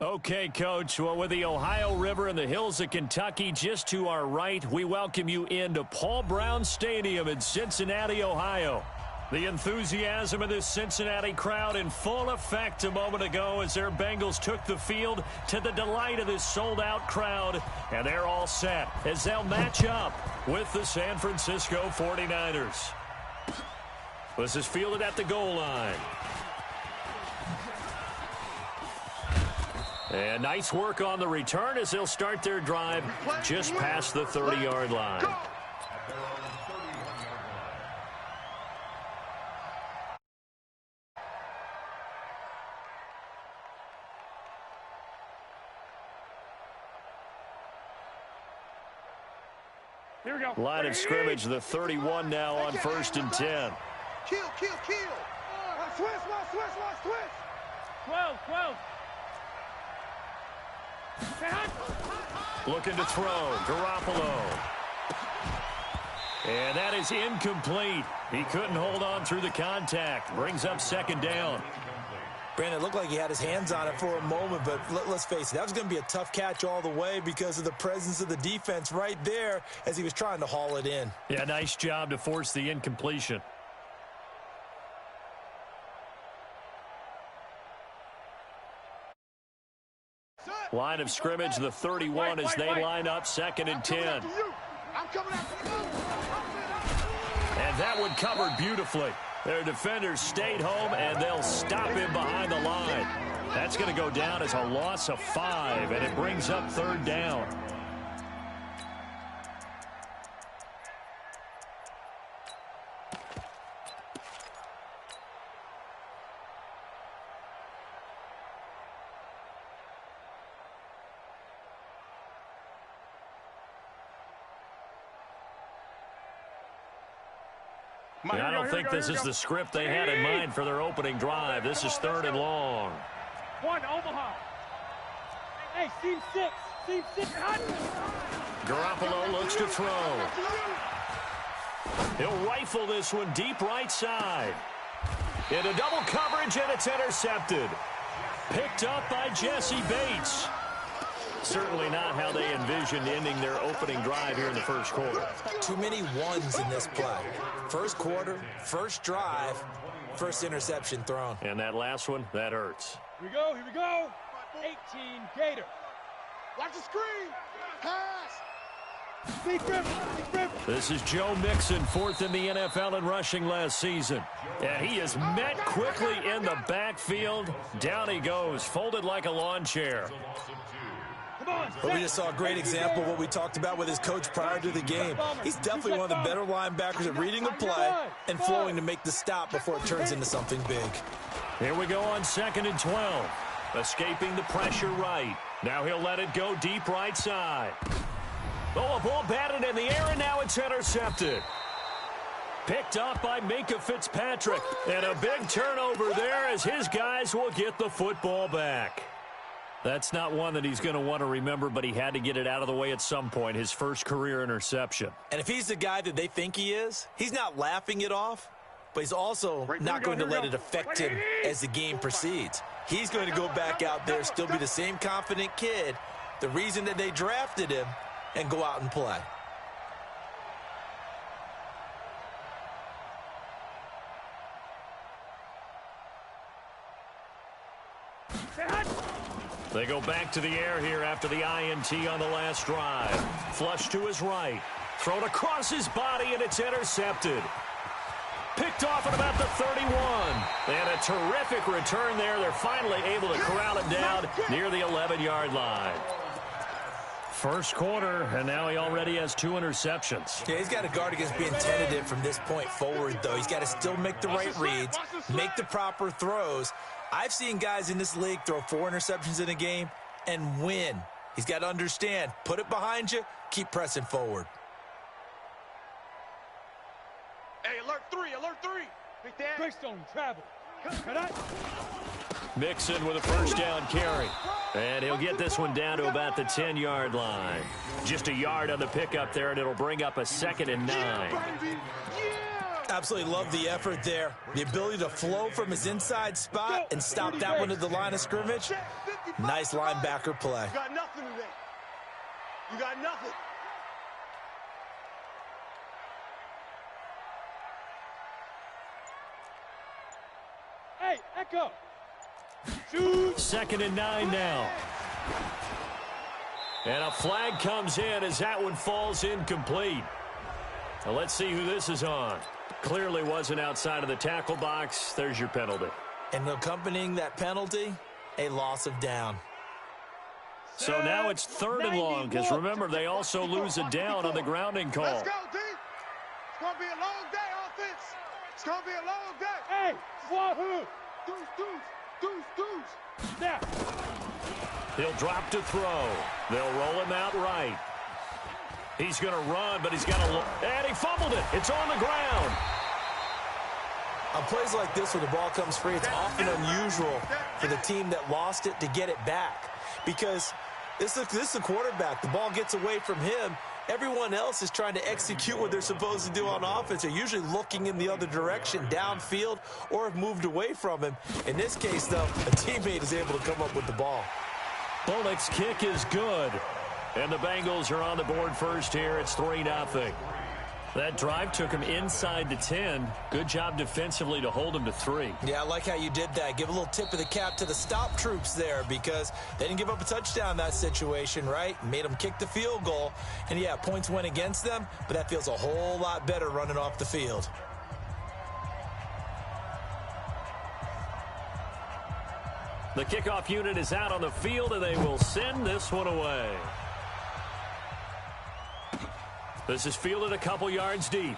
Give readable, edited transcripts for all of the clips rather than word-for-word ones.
Okay, Coach. Well, with the Ohio River and the hills of Kentucky just to our right, we welcome you into Paul Brown Stadium in Cincinnati, Ohio. The enthusiasm of this Cincinnati crowd in full effect a moment ago as their Bengals took the field to the delight of this sold-out crowd. And they're all set as they'll match up with the San Francisco 49ers. This is fielded at the goal line. And nice work on the return as they'll start their drive just past the 30-yard line. Here we go. Line of scrimmage, the 31 now on 1st and 10. Kill. Switch. 12. Looking to throw, Garoppolo. And that is incomplete. He couldn't hold on through the contact. Brings up 2nd down. Brandon, it looked like he had his hands on it for a moment, but let's face it, that was going to be a tough catch all the way because of the presence of the defense right there as he was trying to haul it in. Yeah, nice job to force the incompletion. Line of scrimmage, the 31 as they line up 2nd and 10. And that one covered beautifully. Their defenders stayed home, and they'll stop him behind the line. That's going to go down as a loss of 5, and it brings up 3rd down. I don't think this is the script they had in mind for their opening drive. This is 3rd and long. One, Omaha. Hey, seam 6. Garoppolo looks to throw. He'll rifle this one deep right side. Into double coverage, and it's intercepted. Picked up by Jesse Bates. Certainly not how they envisioned ending their opening drive here in the first quarter. Too many ones in this play. First quarter, first drive, first interception thrown. And that last one, that hurts. Here we go. 18 Gator. Watch the screen. Pass. This is Joe Mixon, 4th in the NFL in rushing last season. And he is met quickly in the backfield. Down he goes, folded like a lawn chair. But we just saw a great example of what we talked about with his coach prior to the game. He's definitely one of the better linebackers at reading the play and flowing to make the stop before it turns into something big. Here we go on 2nd and 12. Escaping the pressure right. Now he'll let it go deep right side. Oh, a ball batted in the air, and now it's intercepted. Picked up by Minkah Fitzpatrick. And a big turnover there as his guys will get the football back. That's not one that he's going to want to remember, but he had to get it out of the way at some point, his first career interception. And if he's the guy that they think he is, he's not laughing it off, but he's also not going to let it affect him as the game proceeds. He's going to go back out there, still be the same confident kid, the reason that they drafted him, and go out and play. They go back to the air here after the INT on the last drive. Flush to his right. Thrown across his body, and it's intercepted. Picked off at about the 31. And a terrific return there. They're finally able to corral him down near the 11-yard line. First quarter, and now he already has 2 interceptions. Yeah, he's got to guard against being tentative from this point forward, though. He's got to still make the right reads, make the proper throws. I've seen guys in this league throw 4 interceptions in a game and win. He's got to understand, put it behind you, keep pressing forward. Hey, alert 3. Big Dan. Greystone, travel. Mixon with a first down carry. And he'll get this one down to about the 10-yard line. Just a yard on the pickup there, and it'll bring up a 2nd and 9. Absolutely love the effort there. The ability to flow from his inside spot and stop that one at the line of scrimmage. Nice linebacker play. You got nothing today. You got nothing. Hey, Echo. Shoot. 2nd and 9 now. And a flag comes in as that one falls incomplete. Now let's see who this is on. Clearly wasn't outside of the tackle box. There's your penalty. And accompanying that penalty, a loss of down. So now it's 3rd and long, because remember, they also lose a down on the grounding call. Let's go, D. It's going to be a long day, offense. It's going to be a long day. Hey, Wahoo. Deuce. Now. He'll drop to throw. They'll roll him out right. He's going to run, but he's got to look. And he fumbled it. It's on the ground. On plays like this where the ball comes free, it's often unusual for the team that lost it to get it back. Because this is a quarterback. The ball gets away from him. Everyone else is trying to execute what they're supposed to do on offense. They're usually looking in the other direction, downfield, or have moved away from him. In this case, though, a teammate is able to come up with the ball. Bullock's kick is good. And the Bengals are on the board first here. It's 3-0. That drive took him inside the 10. Good job defensively to hold him to 3. Yeah, I like how you did that. Give a little tip of the cap to the stop troops there because they didn't give up a touchdown in that situation, right? Made them kick the field goal. And, yeah, points went against them, but that feels a whole lot better running off the field. The kickoff unit is out on the field, and they will send this one away. This is fielded a couple yards deep.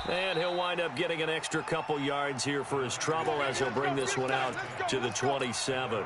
And he'll wind up getting an extra couple yards here for his trouble as he'll bring this one out to the 27.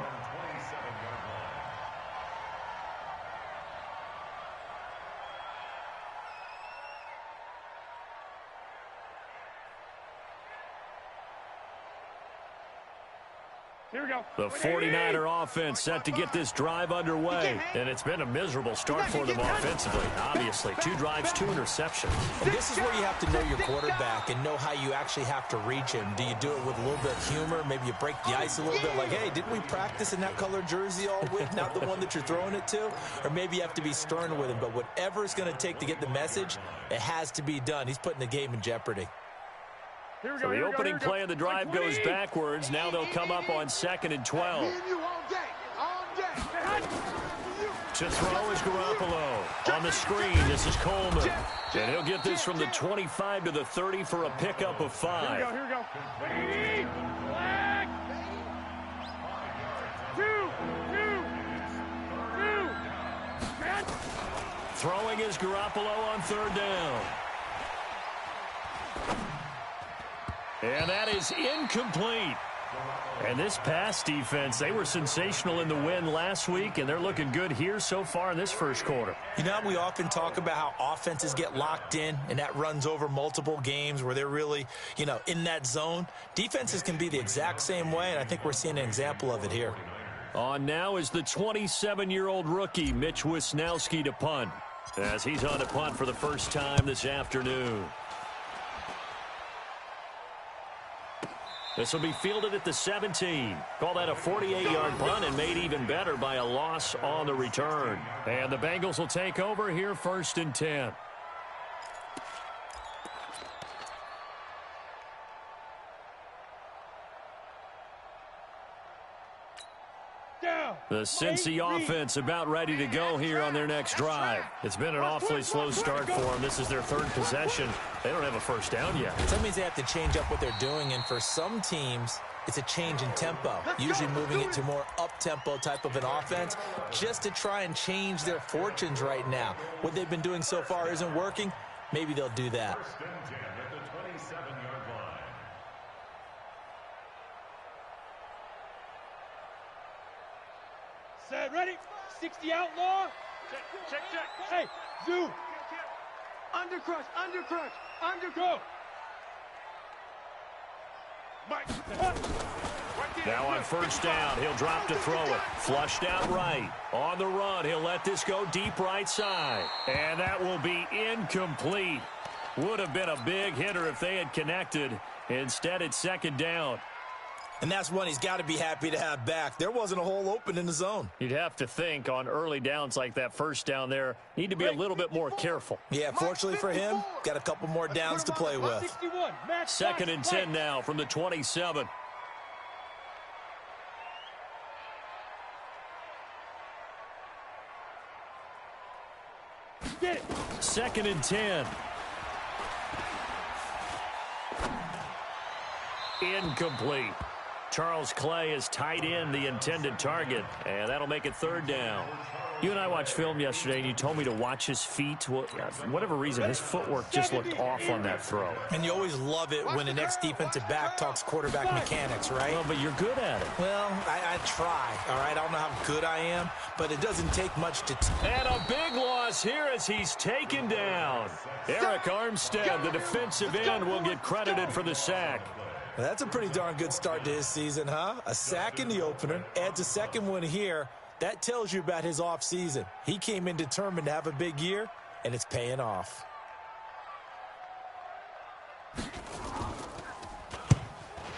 Here we go. The 49er offense set to get this drive underway. And it's been a miserable start for them offensively. Obviously, 2 drives, 2 interceptions. And this is where you have to know your quarterback and know how you actually have to reach him. Do you do it with a little bit of humor? Maybe you break the ice a little bit like, hey, didn't we practice in that color jersey all week? Not the one that you're throwing it to? Or maybe you have to be stern with him. But whatever it's going to take to get the message, it has to be done. He's putting the game in jeopardy. So the opening play of the drive goes backwards. Now they'll come up on 2nd and 12. To throw is Garoppolo. On the screen, this is Coleman. And he'll get this from the 25 to the 30 for a pickup of 5. Here we go. Flag. 2. Throwing is Garoppolo on 3rd down. And that is incomplete. And this pass defense, they were sensational in the win last week, and they're looking good here so far in this first quarter. You know, we often talk about how offenses get locked in, and that runs over multiple games where they're really, in that zone. Defenses can be the exact same way, and I think we're seeing an example of it here. On now is the 27-year-old rookie, Mitch Wisnowski, to punt, as he's on to punt for the first time this afternoon. This will be fielded at the 17. Call that a 48-yard punt and made even better by a loss on the return. And the Bengals will take over here 1st and 10. The Cincy offense about ready to go here on their next drive. It's been an awfully slow start for them. This is their 3rd possession. They don't have a first down yet. That means they have to change up what they're doing, and for some teams, it's a change in tempo, usually moving it to more up-tempo type of an offense just to try and change their fortunes right now. What they've been doing so far isn't working. Maybe they'll do that. Set, ready? 60 outlaw. Check. Hey, Zoo. Undercrush. Go. Mike. Now on 1st down, he'll drop to throw it. Flushed out right. On the run, he'll let this go deep right side. And that will be incomplete. Would have been a big hitter if they had connected. Instead, it's second down. And that's one he's got to be happy to have back. There wasn't a hole open in the zone. You'd have to think on early downs like that first down there, need to be a little bit more careful. Yeah, fortunately for him, got a couple more downs to play with. Second and 10 now from the 27. Second and 10. Incomplete. Charles Clay is tight in the intended target, and that'll make it third down. You and I watched film yesterday, and you told me to watch his feet. Well, for whatever reason, his footwork just looked off on that throw. And you always love it when the next defensive back talks quarterback mechanics, right? Well, but you're good at it. Well, I try, all right? I don't know how good I am, but it doesn't take much to... And a big loss here as he's taken down. Eric Armstead, the defensive end, will get credited for the sack. That's a pretty darn good start to his season, huh? A sack in the opener, adds a second one here. That tells you about his offseason. He came in determined to have a big year, and it's paying off.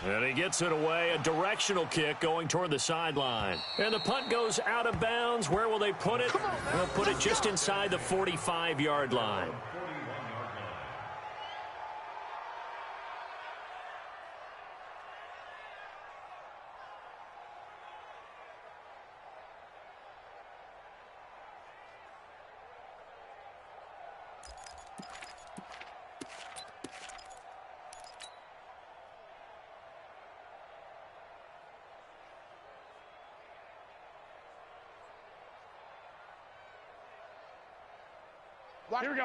And he gets it away, a directional kick going toward the sideline. And the punt goes out of bounds. Where will they put it? They'll put it just inside the 45-yard line.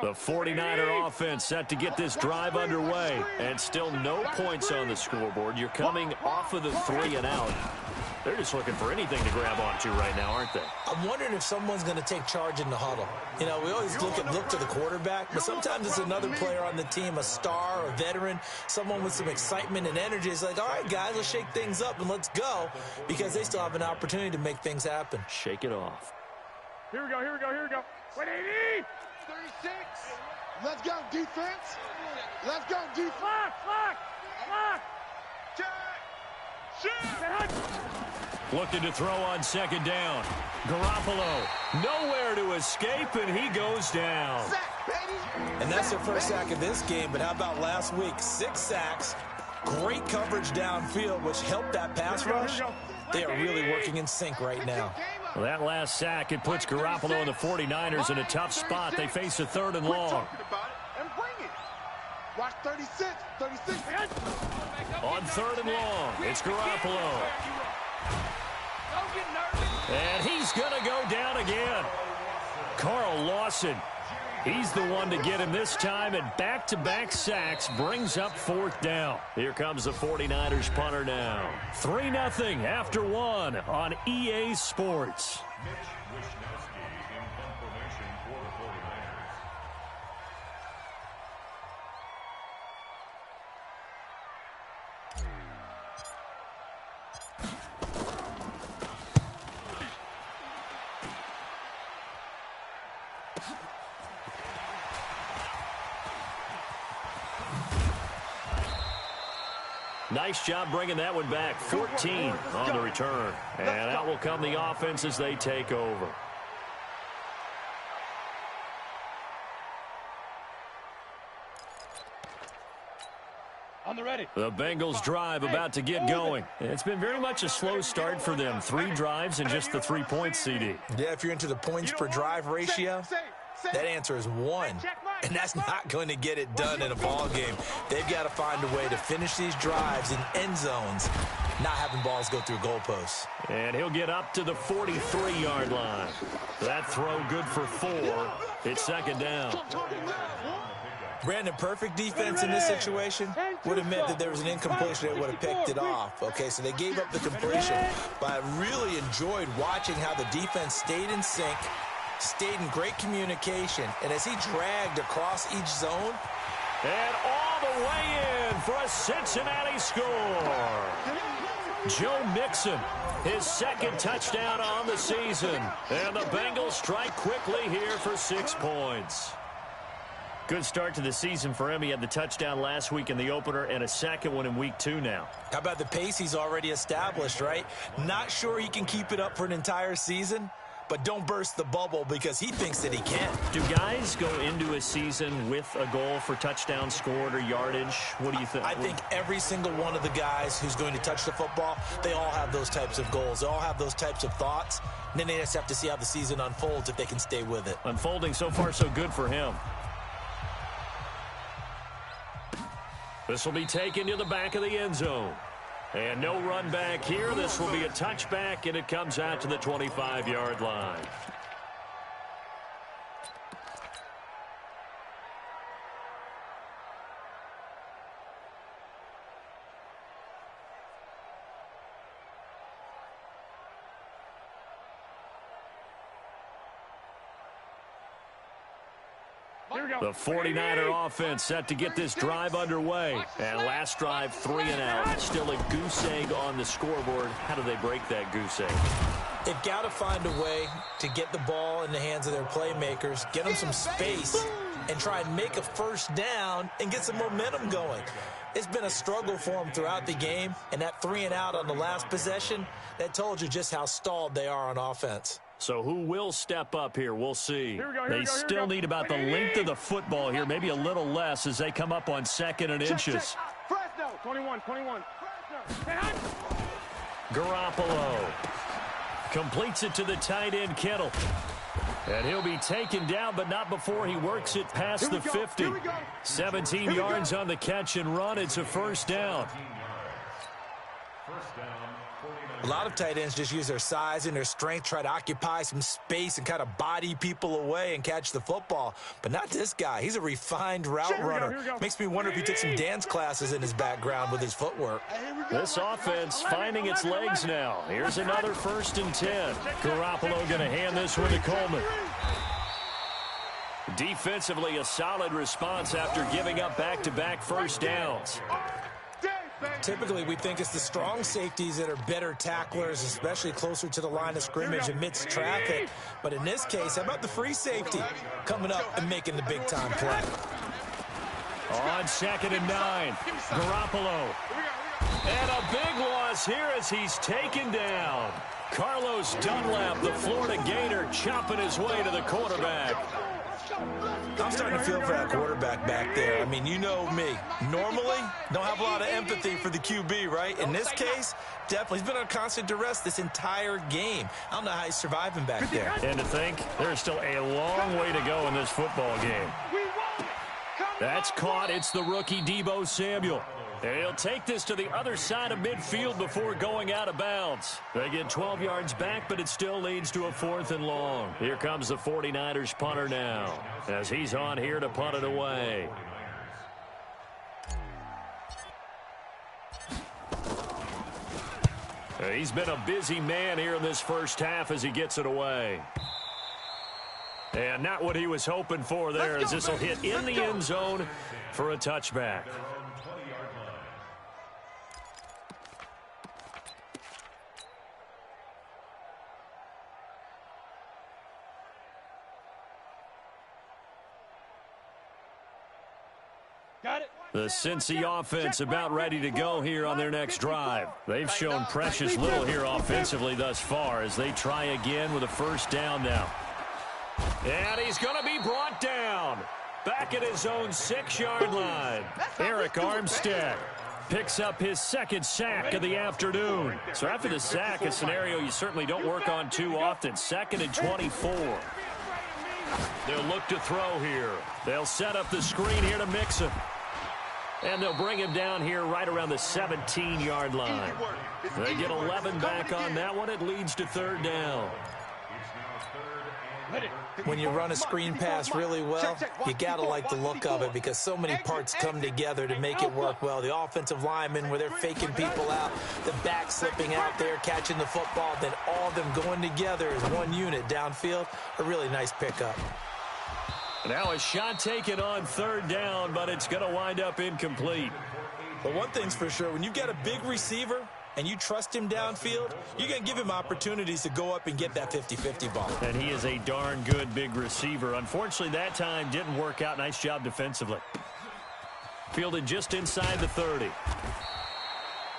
The 49er offense set to get this drive underway. And still no points on the scoreboard. You're coming off of the 3 and out. They're just looking for anything to grab onto right now, aren't they? I'm wondering if someone's going to take charge in the huddle. You know, we always look to the quarterback, but sometimes it's another player on the team, a star, a veteran, someone with some excitement and energy. It's like, all right, guys, let's shake things up and let's go, because they still have an opportunity to make things happen. Shake it off. Here we go, here we go, here we go. 180! 36. Let's go, defense. Let's go, defense. Lock. Looking to throw on second down. Garoppolo nowhere to escape, and he goes down. And that's their first sack of this game, but how about last week? 6 sacks, great coverage downfield, which helped that pass rush. They are really working in sync right now. Well, that last sack, it puts Garoppolo and the 49ers in a tough spot. They face a third and long. Watch 36. On third and long, it's Garoppolo. And he's going to go down again. Carl Lawson, he's the one to get him this time, and back-to-back sacks brings up fourth down. Here comes the 49ers punter now. 3-0 after 1 on EA Sports. Nice job bringing that one back. 14 on the return. And out will come the offense as they take over. On the ready. The Bengals drive about to get going. It's been very much a slow start for them. 3 drives and just the 3 points, CD. Yeah, if you're into the points per drive ratio, that answer is 1. And that's not going to get it done in a ball game. They've got to find a way to finish these drives in end zones, not having balls go through goalposts. And he'll get up to the 43-yard line. That throw good for 4. It's second down. Brandon, perfect defense in this situation would have meant that there was an incompletion that would have picked it off. Okay, so they gave up the completion. But I really enjoyed watching how the defense stayed in sync, stayed in great communication, and as he dragged across each zone. And all the way in for a Cincinnati score. Joe Mixon, his second touchdown on the season. And the Bengals strike quickly here for 6 points. Good start to the season for him. He had the touchdown last week in the opener and a second one in week 2 now. How about the pace he's already established, right? Not sure he can keep it up for an entire season, but don't burst the bubble because he thinks that he can. Do guys go into a season with a goal for touchdown scored or yardage? What do you think? I think every single one of the guys who's going to touch the football, they all have those types of goals. They all have those types of thoughts. And then they just have to see how the season unfolds if they can stay with it. Unfolding so far so good for him. This will be taken to the back of the end zone. And no run back here. This will be a touchback, and it comes out to the 25-yard line. The 49er offense set to get this drive underway. And last drive, 3 and out. Still a goose egg on the scoreboard. How do they break that goose egg? They've got to find a way to get the ball in the hands of their playmakers, get them some space, and try and make a first down and get some momentum going. It's been a struggle for them throughout the game, and that 3 and out on the last possession, that told you just how stalled they are on offense. So who will step up here? We'll see. They still need about the length of the football here, maybe a little less as they come up on 2nd and inches. Fresno, 21. Garoppolo completes it to the tight end, Kittle. And he'll be taken down, but not before he works it past the 50. 17 yards on the catch and run. It's a first down. A lot of tight ends just use their size and their strength, try to occupy some space and kind of body people away and catch the football. But not this guy. He's a refined route runner. Makes me wonder if he took some dance classes in his background with his footwork. This offense finding its legs now. Here's another 1st and 10. Garoppolo going to hand this one to Coleman. Defensively, a solid response after giving up back-to-back first downs. Typically, we think it's the strong safeties that are better tacklers, especially closer to the line of scrimmage amidst traffic. But in this case, how about the free safety coming up and making the big-time play? On 2nd and 9, Garoppolo. And a big loss here as he's taken down. Carlos Dunlap, the Florida Gator, chopping his way to the quarterback. I'm starting to feel for that quarterback back there. I mean, you know me. Normally, don't have a lot of empathy for the QB, right? In this case, definitely. He's been on constant duress this entire game. I don't know how he's surviving back there. And to think, there's still a long way to go in this football game. That's caught. It's the rookie Deebo Samuel. And he'll take this to the other side of midfield before going out of bounds. They get 12 yards back, but it still leads to a 4th and long. Here comes the 49ers punter now as he's on here to punt it away. He's been a busy man here in this first half as he gets it away. And not what he was hoping for there as this will hit in the end zone for a touchback. The Cincy offense about ready to go here on their next drive. They've shown precious little here offensively thus far as they try again with a first down now. And he's going to be brought down. Back at his own 6-yard line. Arik Armstead picks up his 2nd sack of the afternoon. So after the sack, a scenario you certainly don't work on too often. 2nd and 24. They'll look to throw here. They'll set up the screen here to Mixon. And they'll bring him down here right around the 17-yard line. They get 11 back on that one. It leads to 3rd down. When you run a screen pass really well, you got to like the look of it because so many parts come together to make it work well. The offensive linemen, where they're faking people out, the back slipping out there, catching the football, then all of them going together as one unit downfield. A really nice pickup. Now a shot taken on 3rd down, but it's going to wind up incomplete. But one thing's for sure, when you've got a big receiver and you trust him downfield, you're going to give him opportunities to go up and get that 50-50 ball. And he is a darn good big receiver. Unfortunately, that time didn't work out. Nice job defensively. Fielded just inside the 30.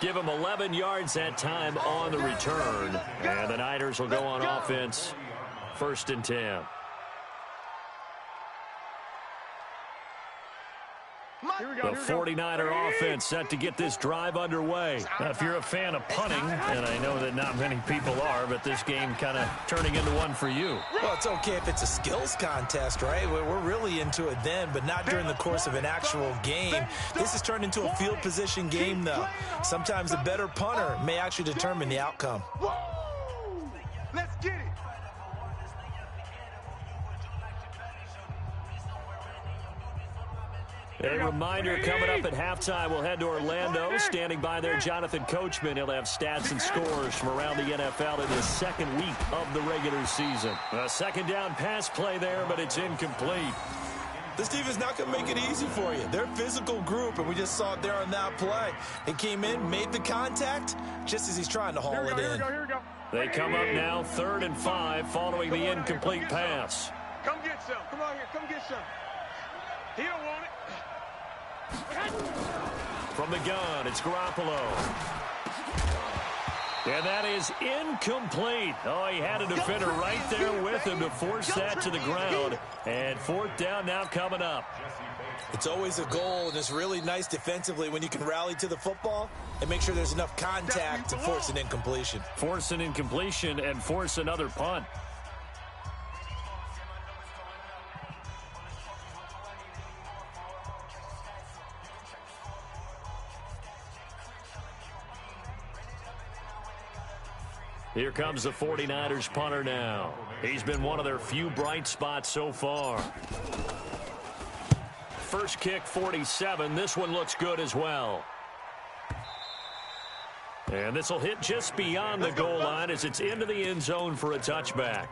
Give him 11 yards that time on the return. And the Niners will go on offense. 1st and 10. The 49er offense set to get this drive underway. Now, if you're a fan of punting, and I know that not many people are, but this game kind of turning into one for you. Well, it's okay if it's a skills contest, right? We're really into it then, but not during the course of an actual game. This has turned into a field position game, though. Sometimes a better punter may actually determine the outcome. Let's get it. A reminder coming up at halftime, we'll head to Orlando. Standing by there, Jonathan Coachman. He'll have stats and scores from around the NFL in his 2nd week of the regular season. A 2nd down pass play there, but it's incomplete. This defense not going to make it easy for you. They're a physical group, and we just saw it there on that play. He came in, made the contact, just as he's trying to haul it in. Here we go. They come up now 3rd and 5 following the incomplete pass. Come get some. Come on here. Come get some. He don't want it. From the gun, it's Garoppolo. And that is incomplete. Oh, he had a defender right there with him to force that to the ground. And 4th down now coming up. It's always a goal, and it's really nice defensively when you can rally to the football and make sure there's enough contact to force an incompletion. Force an incompletion and force another punt. Here comes the 49ers punter now. He's been one of their few bright spots so far. First kick, 47. This one looks good as well. And this will hit just beyond the goal line as it's into the end zone for a touchback.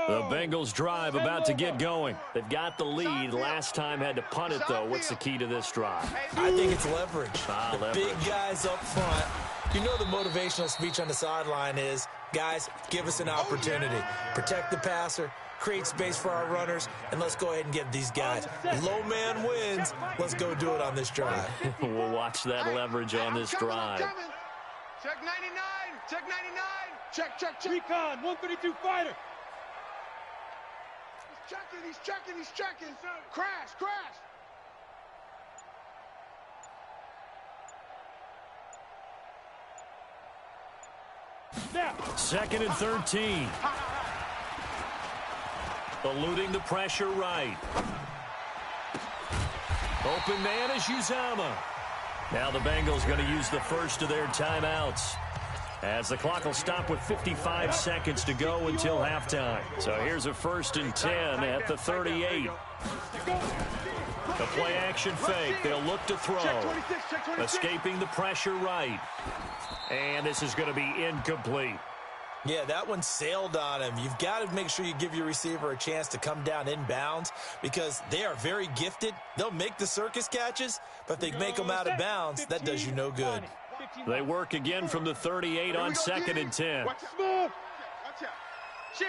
The Bengals drive about to get going. They've got the lead. Last time had to punt it, though. What's the key to this drive? I think it's leverage. Leverage. Big guys up front. You know the motivational speech on the sideline is, guys, give us an opportunity. Protect the passer, create space for our runners, and let's go ahead and get these guys. Low man wins. Let's go do it on this drive. We'll watch that leverage on this drive. Check 99. Check 99. Check. Recon, 132 fighter. He's checking. Crash. Now. 2nd and 13. Eluding the pressure right. Open man is Uzomah. Now the Bengals going to use the first of their timeouts, as the clock will stop with 55 seconds to go until halftime. So here's a 1st and 10 at the 38. The play action fake. They'll look to throw. Escaping the pressure right. And this is going to be incomplete. Yeah, that one sailed on him. You've got to make sure you give your receiver a chance to come down inbounds because they are very gifted. They'll make the circus catches, but if they make them out of bounds, that does you no good. They work again from the 38 on 2nd and 10. Watch out. Shit.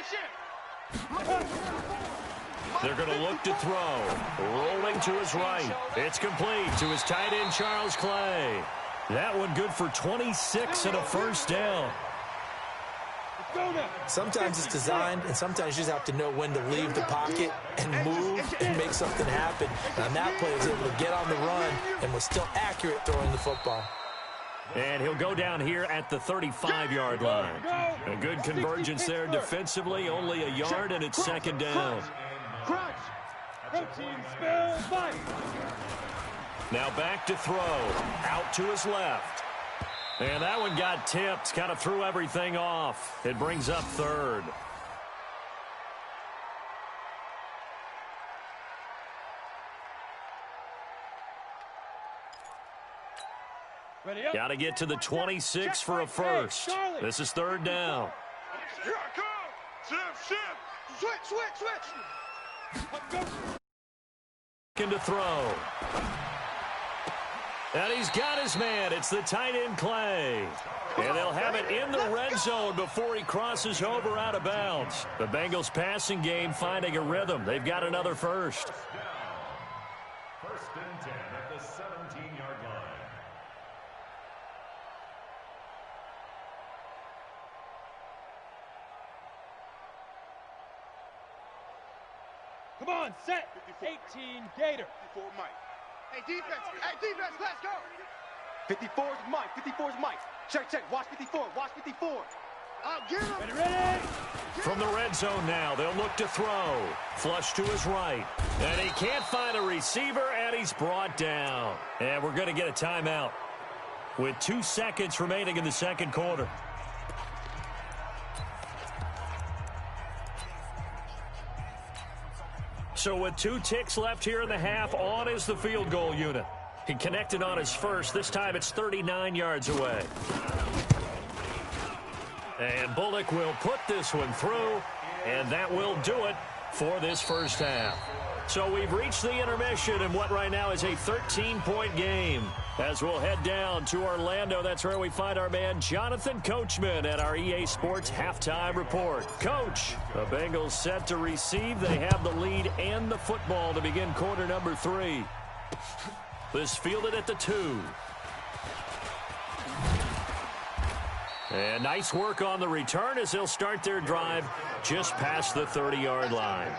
They're going to look to throw. Rolling to his right. It's complete to his tight end, Charles Clay. That one good for 26 and a 1st down. Sometimes it's designed, and sometimes you just have to know when to leave the pocket and move and make something happen. And on that play, he was able to get on the run and was still accurate throwing the football. And he'll go down here at the 35-yard line. A good convergence there defensively, only a yard, and it's 2nd down. Now back to throw. Out to his left. And that one got tipped, kind of threw everything off. It brings up 3rd. Got to get to the 26 for a first. This is 3rd down. Here I come. Shift. Switch. To throw. And he's got his man. It's the tight end, Clay. And they'll have it in the red zone before he crosses over out of bounds. The Bengals passing game finding a rhythm. They've got another first. First and 10 at the 17-yard line. Come on, set. 18, Gator. 54, Mike. Hey, defense, let's go. 54 is Mike. 54 is Mike. Check. Watch 54. Watch 54. I'll get him. Ready? From the red zone now, they'll look to throw. Flush to his right. And he can't find a receiver, and he's brought down. And we're going to get a timeout with 2 seconds remaining in the second quarter. So with 2 ticks left here in the half, on is the field goal unit. He connected on his first. This time it's 39 yards away. And Bullock will put this one through, and that will do it for this first half. So we've reached the intermission in what right now is a 13-point game. As we'll head down to Orlando, that's where we find our man Jonathan Coachman at our EA Sports Halftime Report. Coach, the Bengals set to receive. They have the lead and the football to begin quarter number 3. This fielded at the 2. And nice work on the return as they'll start their drive just past the 30-yard line.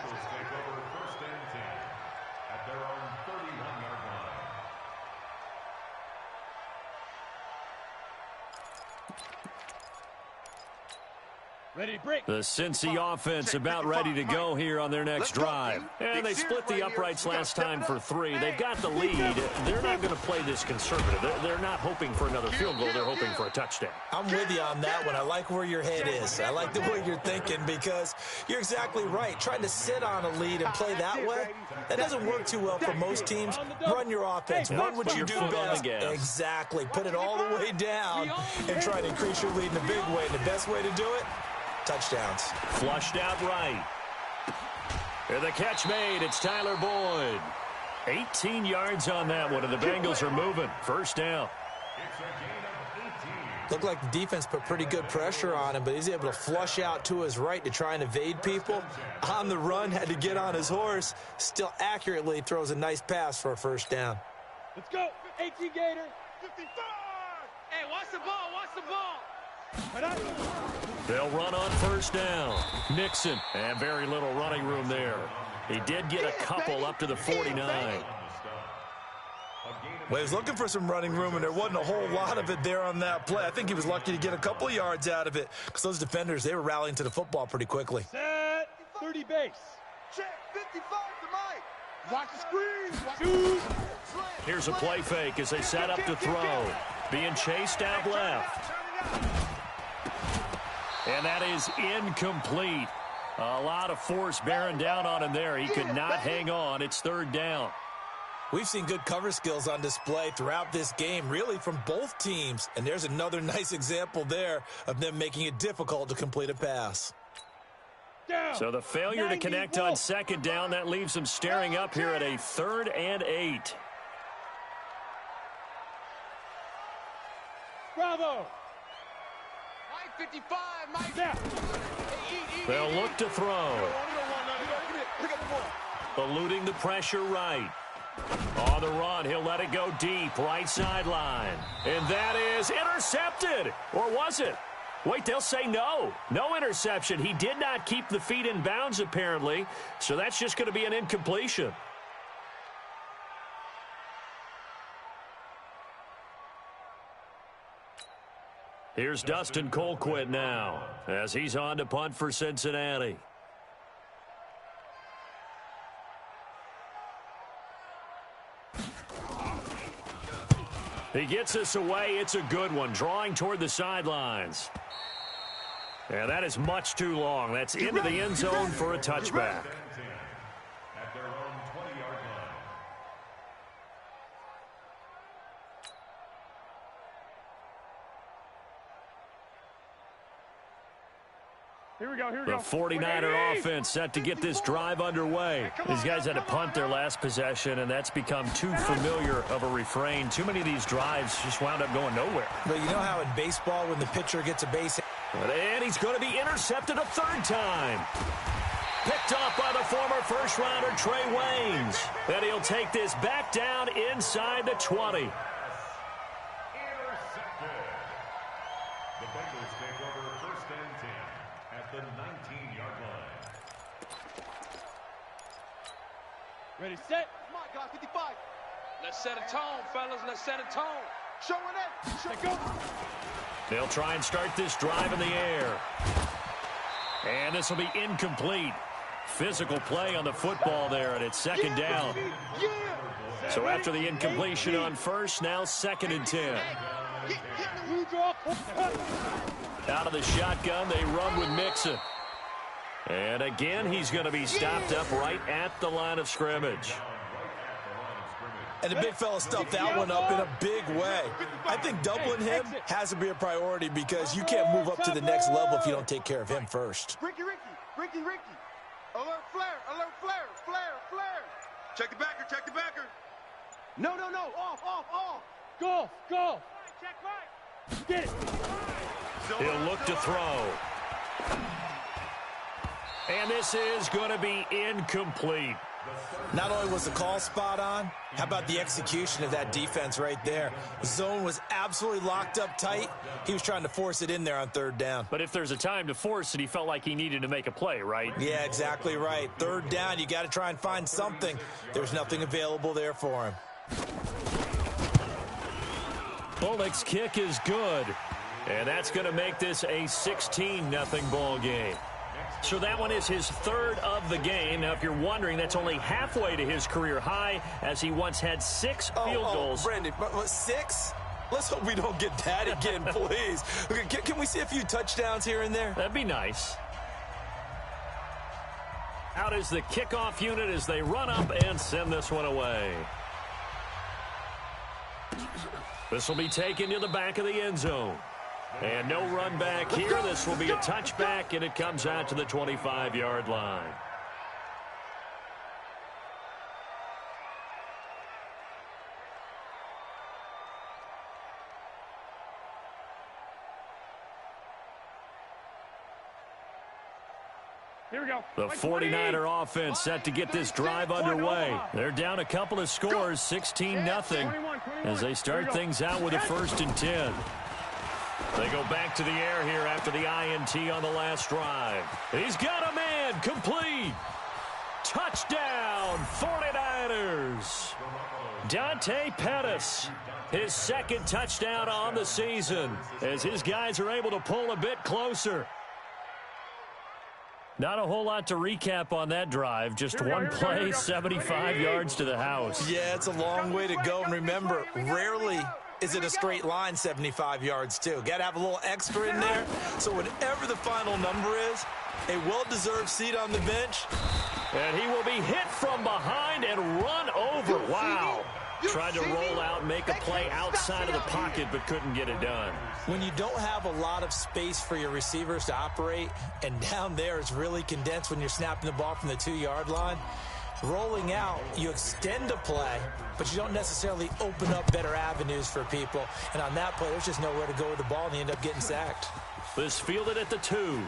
Ready to break. The Cincy offense about ready to go here on their next drive. And they split the uprights last time for 3. They've got the lead. They're not going to play this conservative. They're not hoping for another field goal. They're hoping for a touchdown. I'm with you on that one. I like where your head is. I like the way you're thinking because you're exactly right. Trying to sit on a lead and play that way, that doesn't work too well for most teams. Run your offense. Run what you do best. Exactly. Put it all the way down and try to increase your lead in a big way. And the best way to do it, touchdowns. Flushed out right. And the catch made. It's Tyler Boyd. 18 yards on that one, and the Bengals are moving. First down. Looked like the defense put pretty good pressure on him, but he's able to flush out to his right to try and evade people. On the run, had to get on his horse. Still accurately throws a nice pass for a first down. Let's go. 18, Gator. 55. Hey, watch the ball. Watch the ball. They'll run on first down. Nixon, and very little running room there. He did get a couple up to the 49. Well, he was looking for some running room, and there wasn't a whole lot of it there on that play. I think he was lucky to get a couple yards out of it because those defenders, they were rallying to the football pretty quickly. Set. 30 base. Check. 55 to Mike. Watch the screen. Here's a play fake as they set up to throw. Being chased out left. And that is incomplete. A lot of force bearing down on him there. He could not hang on. It's third down. We've seen good cover skills on display throughout this game, really from both teams. And there's another nice example there of them making it difficult to complete a pass. So the failure to connect on second down, that leaves them staring up here at a 3rd and 8. Bravo. 55, Mike. They'll look to throw. Eluding the pressure right. On the run, he'll let it go deep, right sideline. And that is intercepted. Or was it? Wait, they'll say no. No interception. He did not keep the feet in bounds, apparently. So that's just going to be an incompletion. Here's Dustin Colquitt now as he's on to punt for Cincinnati. He gets us away. It's a good one, drawing toward the sidelines. And that is much too long. That's into the end zone for a touchback. Here we go. The 49er offense set to get this drive underway. These guys had to punt their last possession, and that's become too familiar of a refrain. Too many of these drives just wound up going nowhere. But you know how in baseball when the pitcher gets a base hit? And he's going to be intercepted a third time. Picked off by the former first-rounder Trey Waynes. And he'll take this back down inside the 20. Intercepted. The Bengals take over 1st and 10 at the 19-yard line. Ready, set. Come on, guys, 55. Let's set a tone, fellas. Let's set a tone. Showing it. Go. They'll try and start this drive in the air. And this will be incomplete. Physical play on the football there, and it's second down. So after the incompletion on first, now 2nd and 10. Out of the shotgun, they run with Mixon. And again, he's going to be stopped up right at the line of scrimmage. And the big fella stuffed that one up in a big way. I think doubling him has to be a priority because you can't move up to the next level if you don't take care of him first. Ricky. Alert flare. Check the backer. No. Off. Go. Check right. Get it. He'll look to throw. And this is going to be incomplete. Not only was the call spot on, how about the execution of that defense right there? The zone was absolutely locked up tight. He was trying to force it in there on 3rd down. But if there's a time to force it, he felt like he needed to make a play, right? Yeah, exactly right. 3rd down, you got to try and find something. There's nothing available there for him. Bullock's kick is good. And that's going to make this a 16-0 ball game. So that one is his 3rd of the game. Now, if you're wondering, that's only halfway to his career high, as he once had 6 field goals. Brandon, but 6? Let's hope we don't get that again, please. Okay, can we see a few touchdowns here and there? That'd be nice. Out is the kickoff unit as they run up and send this one away. This will be taken to the back of the end zone. And no run back here. This will be a touchback, and it comes out to the 25-yard line. Here we go. The 49er offense set to get this drive underway. They're down a couple of scores, 16-0, as they start things out with a 1st and 10. They go back to the air here after the INT on the last drive. He's got a man, complete. Touchdown, 49ers. Dante Pettis, his 2nd touchdown on the season, as his guys are able to pull a bit closer. Not a whole lot to recap on that drive. Just one play, 75 yards to the house. Yeah, it's a long way to go. And remember, rarely is it a straight line 75 yards, too. Got to have a little extra in there. So whatever the final number is, a well-deserved seat on the bench. And he will be hit from behind and run over. Wow. Tried to roll out, make a play outside of the pocket, but couldn't get it done. When you don't have a lot of space for your receivers to operate, and down there it's really condensed when you're snapping the ball from the 2-yard line, rolling out, you extend a play, but you don't necessarily open up better avenues for people. And on that play, there's just nowhere to go with the ball, and you end up getting sacked. This fielded at the 2.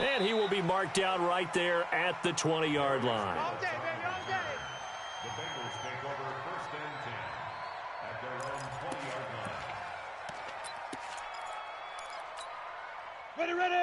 And he will be marked out right there at the 20-yard line. All day, baby, all day. The Bengals take over 1st and 10 at their own 20-yard line.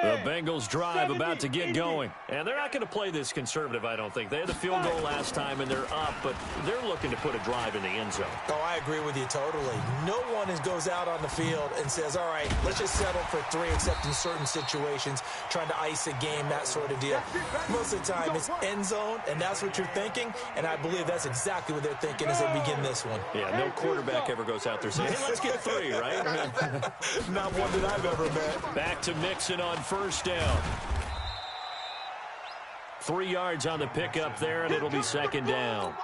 The Bengals drive about to get going. And they're not going to play this conservative, I don't think. They had the field goal last time, and they're up, but they're looking to put a drive in the end zone. Oh, I agree with you totally. No one goes out on the field and says, all right, let's just settle for 3, except in certain situations, trying to ice a game, that sort of deal. Most of the time, it's end zone, and that's what you're thinking, and I believe that's exactly what they're thinking as they begin this one. Yeah, no quarterback ever goes out there saying, hey, let's get 3, right? Not one that I've ever met. Back to Mixon on 1st down. 3 yards on the pickup there, and it'll be 2nd down.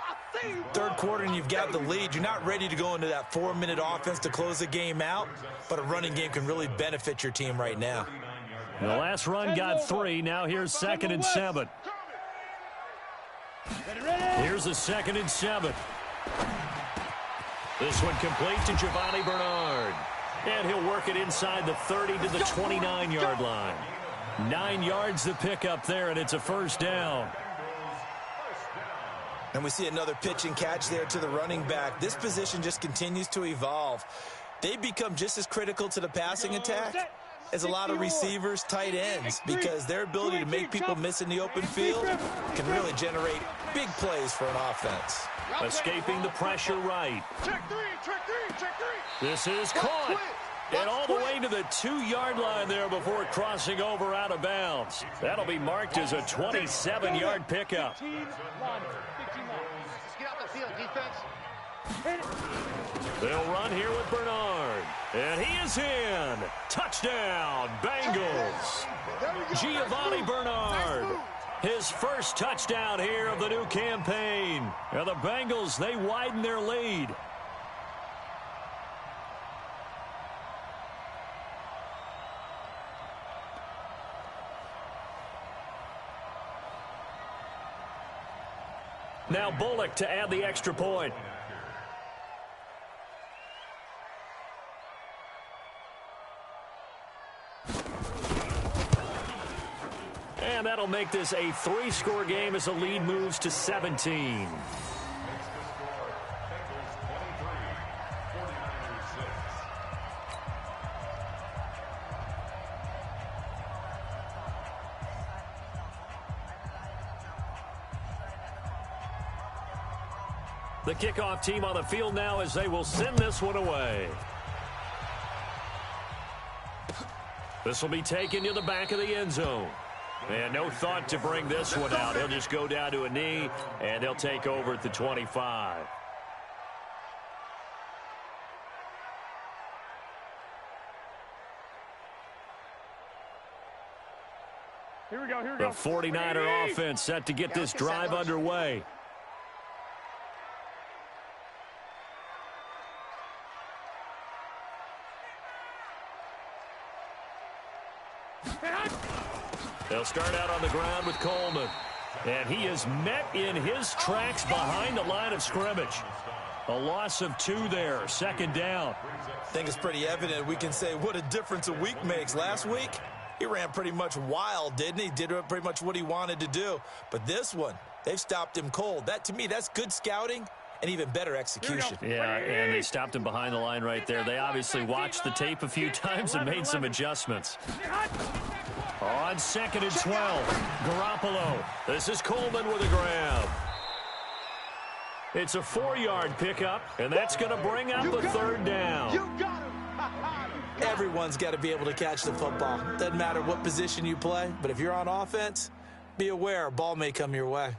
3rd quarter, and you've got the lead. You're not ready to go into that 4-minute offense to close the game out, but a running game can really benefit your team right now. The last run got 3. Now here's 2nd and 7. Here's a 2nd and 7. This one complete to Giovani Bernard. And he'll work it inside the 30 to the 29-yard line. 9 yards to pick up there, and it's a first down. And we see another pitch and catch there to the running back. This position just continues to evolve. They become just as critical to the passing attack as a lot of receivers, tight ends, because their ability to make people miss in the open field can really generate big plays for an offense. Escaping the pressure right. Check three, check three, check three. This is caught. And all the way to the 2-yard line there before crossing over out of bounds. That'll be marked as a 27-yard pickup. Just get out the field, defense. They'll run here with Bernard. And he is in. Touchdown, Bengals. Giovani Bernard. His first touchdown here of the new campaign. And the Bengals, they widen their lead. Now Bullock to add the extra point. And that'll make this a 3-score game as the lead moves to 17. The kickoff team on the field now as they will send this one away. This will be taken to the back of the end zone. And no thought to bring this one out. He'll just go down to a knee, and they'll take over at the 25. Here we go, here we The go. 49er offense set to get this drive underway. They'll start out on the ground with Coleman. And he is met in his tracks behind the line of scrimmage. A loss of 2 there, 2nd down. I think it's pretty evident. We can say what a difference a week makes. Last week, he ran pretty much wild, didn't he? Did pretty much what he wanted to do. But this one, they've stopped him cold. That, to me, that's good scouting and even better execution. Yeah, and they stopped him behind the line right there. They obviously watched the tape a few times and made some adjustments. On 2nd and 12, Garoppolo. This is Coleman with a grab. It's a 4-yard pickup, and that's going to bring up the 3rd down. You got him. Everyone's got to be able to catch the football. Doesn't matter what position you play, but if you're on offense, be aware a ball may come your way.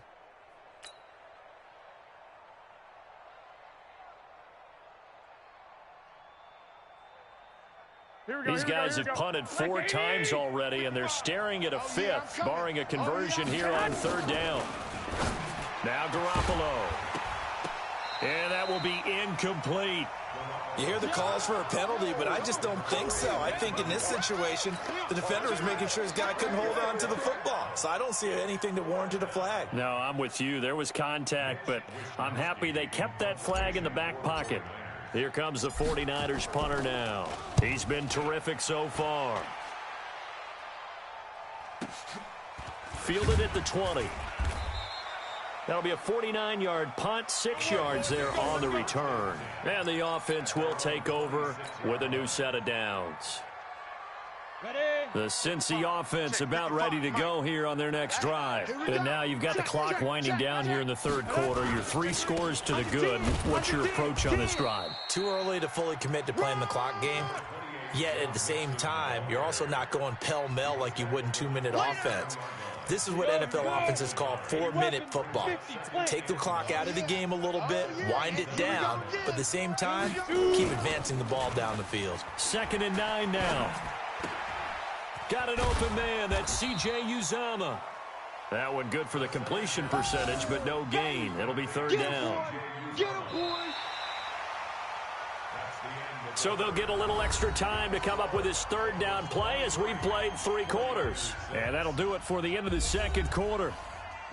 These guys have punted 4 times already, and they're staring at a 5th, barring a conversion here on 3rd down. Now Garoppolo. And that will be incomplete. You hear the calls for a penalty, but I just don't think so. I think in this situation, the defender was making sure his guy couldn't hold on to the football. So I don't see anything that warranted a flag. No, I'm with you. There was contact, but I'm happy they kept that flag in the back pocket. Here comes the 49ers punter now. He's been terrific so far. Fielded at the 20. That'll be a 49-yard punt, 6 yards there on the return. And the offense will take over with a new set of downs. The Cincy offense about ready to go here on their next drive. And now you've got the clock winding down here in the 3rd quarter. Your 3 scores to the good. What's your approach on this drive? Too early to fully commit to playing the clock game. Yet at the same time, you're also not going pell-mell like you would in 2-minute offense. This is what NFL offenses call 4-minute football. Take the clock out of the game a little bit, wind it down, but at the same time, keep advancing the ball down the field. 2nd and 9 now. Got an open man. That's C.J. Uzomah. That one good for the completion percentage, but no gain. It'll be 3rd down. Get him, boy. So they'll get a little extra time to come up with his third down play as we played 3 quarters. And that'll do it for the end of the second quarter.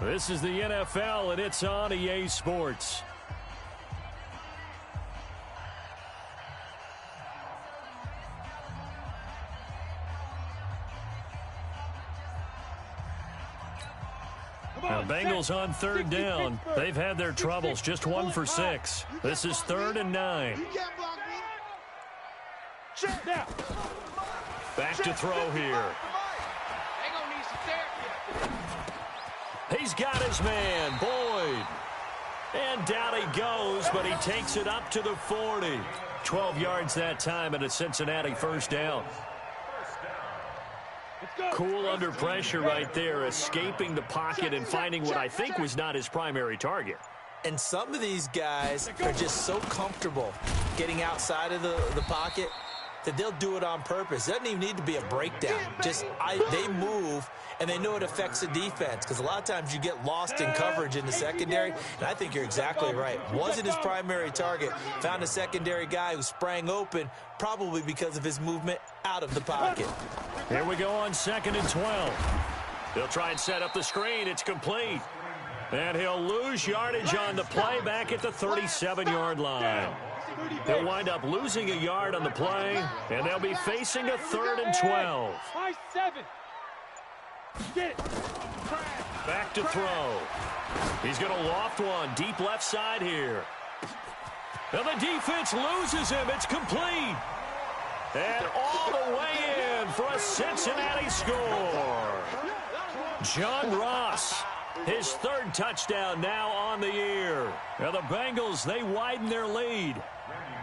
This is the NFL, and it's on EA Sports. Now, Bengals on third down. They've had their troubles, just 1 for 6. This is 3rd and 9. Back to throw here. He's got his man, Boyd. And down he goes, but he takes it up to the 40. 12 yards that time and a Cincinnati first down. Cool under pressure right there, escaping the pocket and finding what I think was not his primary target. And some of these guys are just so comfortable getting outside of the pocket that they'll do it on purpose. It doesn't even need to be a breakdown. They move, and they know it affects the defense, because a lot of times you get lost in coverage in the secondary, and I think you're exactly right. Wasn't his primary target. Found a secondary guy who sprang open, probably because of his movement out of the pocket. Here we go on 2nd and 12. He'll try and set up the screen. It's complete. And he'll lose yardage on the play back at the 37-yard line. They'll wind up losing a yard on the play, and they'll be facing a 3rd and 12. Back to throw. He's going to loft one deep left side here. And the defense loses him. It's complete. And all the way in for a Cincinnati score. John Ross, his 3rd touchdown now on the year. Now the Bengals, they widen their lead.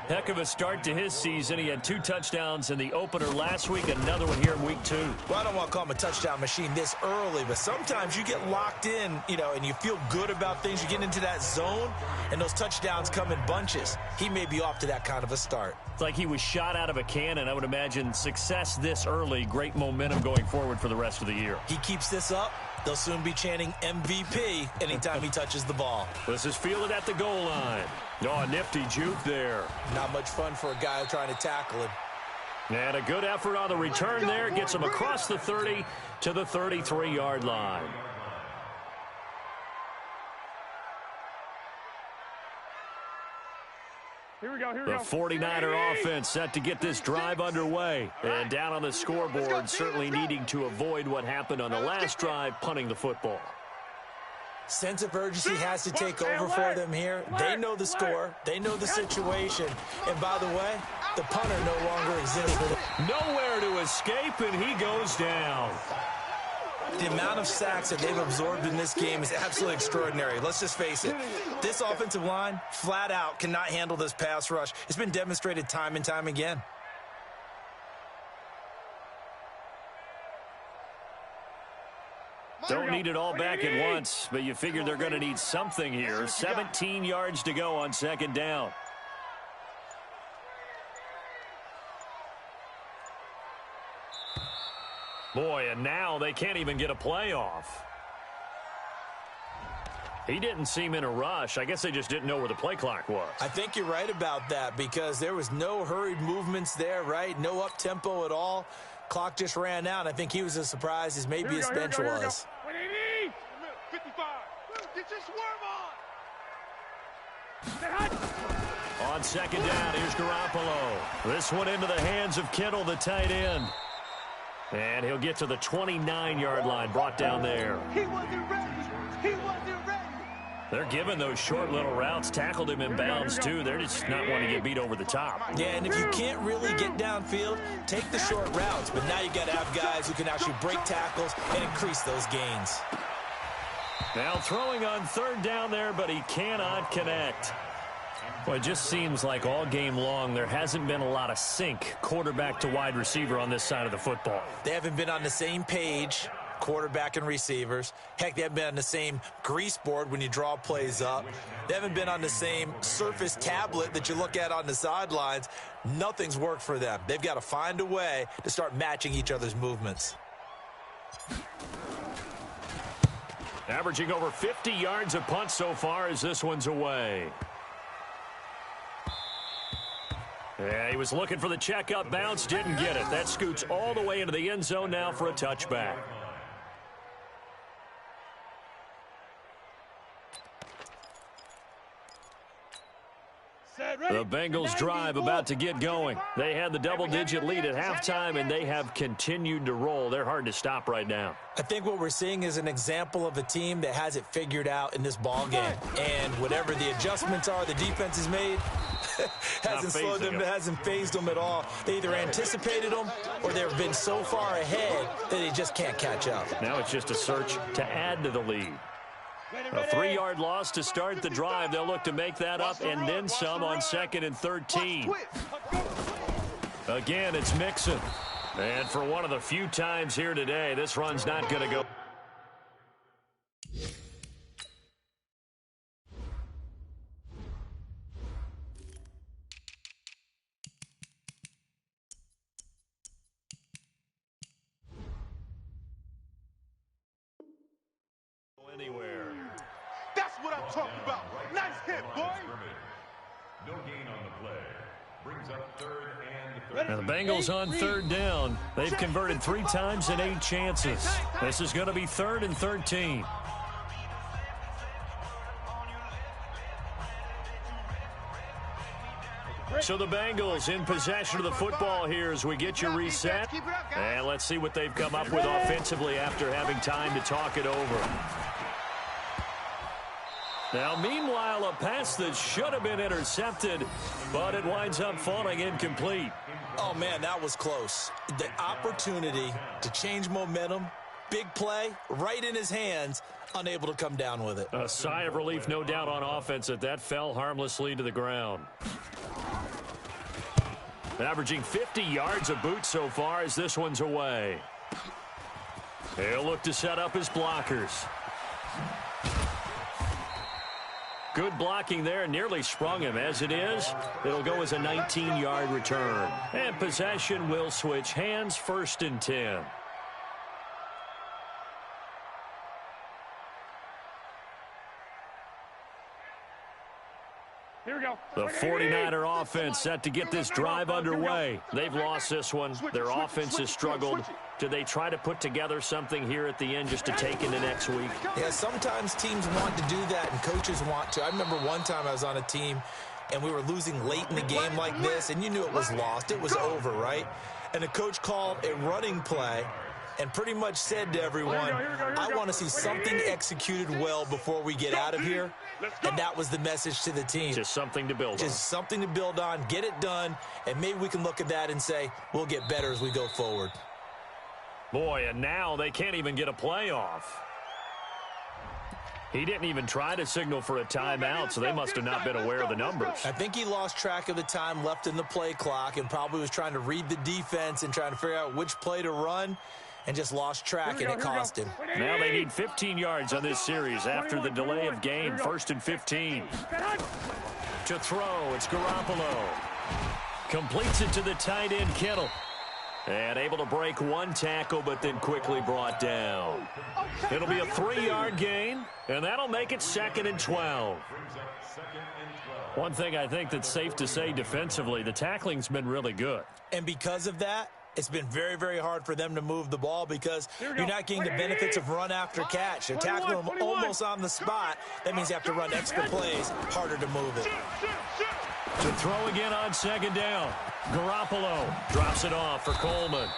Heck of a start to his season. He had 2 touchdowns in the opener last week, another one here in week 2. Well, I don't want to call him a touchdown machine this early, but sometimes you get locked in, and you feel good about things. You get into that zone, and those touchdowns come in bunches. He may be off to that kind of a start. It's like he was shot out of a cannon. I would imagine success this early, great momentum going forward for the rest of the year. He keeps this up, they'll soon be chanting MVP anytime he touches the ball. This is fielded at the goal line. Oh, nifty juke there. Not much fun for a guy trying to tackle him. And a good effort on the return there. Gets him across the 30 to the 33-yard line. Here we go. The 49er offense set to get this drive underway. And down on the scoreboard, certainly needing to avoid what happened on the last drive, punting the football. Sense of urgency has to take over for them here. They know the score. They know the situation. And by the way, the punter no longer exists for them. Nowhere to escape, and he goes down. The amount of sacks that they've absorbed in this game is absolutely extraordinary. Let's just face it. This offensive line, flat out, cannot handle this pass rush. It's been demonstrated time and time again. Don't need it all back at once, but you figure they're going to need something here. 17 yards to go on 2nd down. Boy, and now they can't even get a playoff. He didn't seem in a rush. I guess they just didn't know where the play clock was. I think you're right about that, because there was no hurried movements there, right? No up-tempo at all. Clock just ran out. I think he was as surprised as maybe his bench was. 55. Get your swerve on. On 2nd down, here's Garoppolo. This one into the hands of Kittle, the tight end. And he'll get to the 29-yard line, brought down there. He wasn't ready. He wasn't ready. They're giving those short little routes, tackled him in bounds, too. They're just not wanting to get beat over the top. Yeah, and if you can't really get downfield, take the short routes. But now you got to have guys who can actually break tackles and increase those gains. Now throwing on 3rd down there, but he cannot connect. Well, it just seems like all game long there hasn't been a lot of sync quarterback to wide receiver on this side of the football. They haven't been on the same page, quarterback and receivers. Heck, they haven't been on the same grease board when you draw plays up. They haven't been on the same surface tablet that you look at on the sidelines. Nothing's worked for them. They've got to find a way to start matching each other's movements. Averaging over 50 yards a punt so far as this one's away. Yeah, he was looking for the checkup bounce, didn't get it. That scoots all the way into the end zone now for a touchback. The Bengals drive about to get going. They had the double-digit lead at halftime, and they have continued to roll. They're hard to stop right now. I think what we're seeing is an example of a team that has it figured out in this ball game. And whatever the adjustments are the defense has made hasn't slowed them, hasn't phased them at all. They either anticipated them or they've been so far ahead that they just can't catch up. Now it's just a search to add to the lead. A 3-yard loss to start the drive. They'll look to make that up and then some on 2nd and 13. Again, it's Mixon. And for one of the few times here today, this run's not going to go. Anywhere. That's what I'm talking about. Nice hit, boy. No gain on the play. Brings up 3rd and 13. Now the Bengals on 3rd down. They've converted 3 times in 8 chances. This is going to be 3rd and 13. So the Bengals in possession of the football here as we get you reset. And let's see what they've come up with offensively after having time to talk it over. Now, meanwhile, a pass that should have been intercepted, but it winds up falling incomplete. Oh, man, that was close. The opportunity to change momentum, big play, right in his hands, unable to come down with it. A sigh of relief, no doubt, on offense that fell harmlessly to the ground. Averaging 50 yards a boot so far as this one's away. He'll look to set up his blockers. Good blocking there, nearly sprung him. As it is, it'll go as a 19-yard return. And possession will switch hands, 1st and 10. Here we go. The 49er offense set to get this drive underway. They've lost this one. Their offense has struggled. Do they try to put together something here at the end just to take into next week? Yeah, sometimes teams want to do that and coaches want to. I remember one time I was on a team and we were losing late in the game like this, and you knew it was lost. It was over, right? And the coach called a running play and pretty much said to everyone, I want to see something executed well before we get out of here. And that was the message to the team. Just something to build on. Just something to build on, get it done, and maybe we can look at that and say, we'll get better as we go forward. Boy, and now they can't even get a play off. He didn't even try to signal for a timeout, so they must have not been aware of the numbers. I think he lost track of the time left in the play clock and probably was trying to read the defense and trying to figure out which play to run, and just lost track, and it cost him. Now they need 15 yards on this series after the delay of game. 1st and 15. To throw, it's Garoppolo. Completes it to the tight end, Kittle. And able to break one tackle, but then quickly brought down. It'll be a 3-yard gain, and that'll make it 2nd and 12. One thing I think that's safe to say defensively, the tackling's been really good. And because of that, it's been very, very hard for them to move the ball because you're not getting the benefits of run after catch. They're tackling them almost on the spot. That means you have to run extra plays, harder to move it. To throw again on 2nd down. Garoppolo drops it off for Coleman.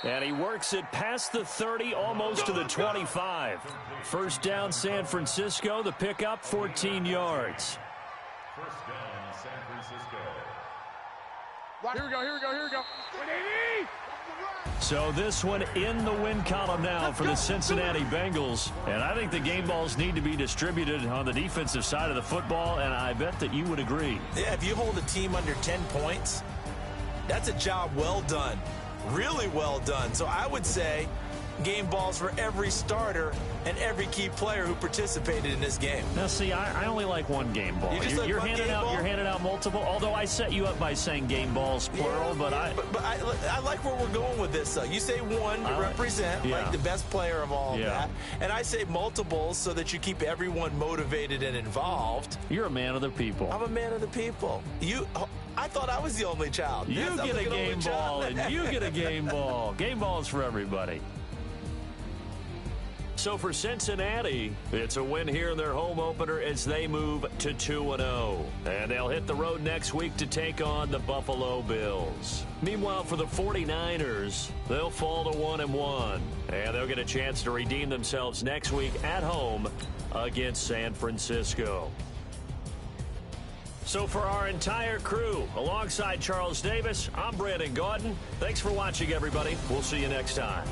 And he works it past the 30, almost to the 25. 1st down, San Francisco. The pickup, 14 yards. 1st down, San Francisco. Here we go, here we go, here we go. 180! So this one in the win column now for the Cincinnati Bengals. And I think the game balls need to be distributed on the defensive side of the football, and I bet that you would agree. Yeah, if you hold a team under 10 points, that's a job well done. Really well done. So I would say game balls for every starter and every key player who participated in this game. Now, see, I only like one game ball. You're handing out multiple, although I set you up by saying game balls, plural, but I like where we're going with this. You say one to represent, like the best player of all of that, and I say multiples so that you keep everyone motivated and involved. You're a man of the people. I'm a man of the people. I thought I was the only child. You Yes, get I'm a an only game ball, child. and you get a game ball. Game balls for everybody. So for Cincinnati, it's a win here in their home opener as they move to 2-0. And they'll hit the road next week to take on the Buffalo Bills. Meanwhile, for the 49ers, they'll fall to 1-1. And they'll get a chance to redeem themselves next week at home against San Francisco. So for our entire crew, alongside Charles Davis, I'm Brandon Gaudin. Thanks for watching, everybody. We'll see you next time.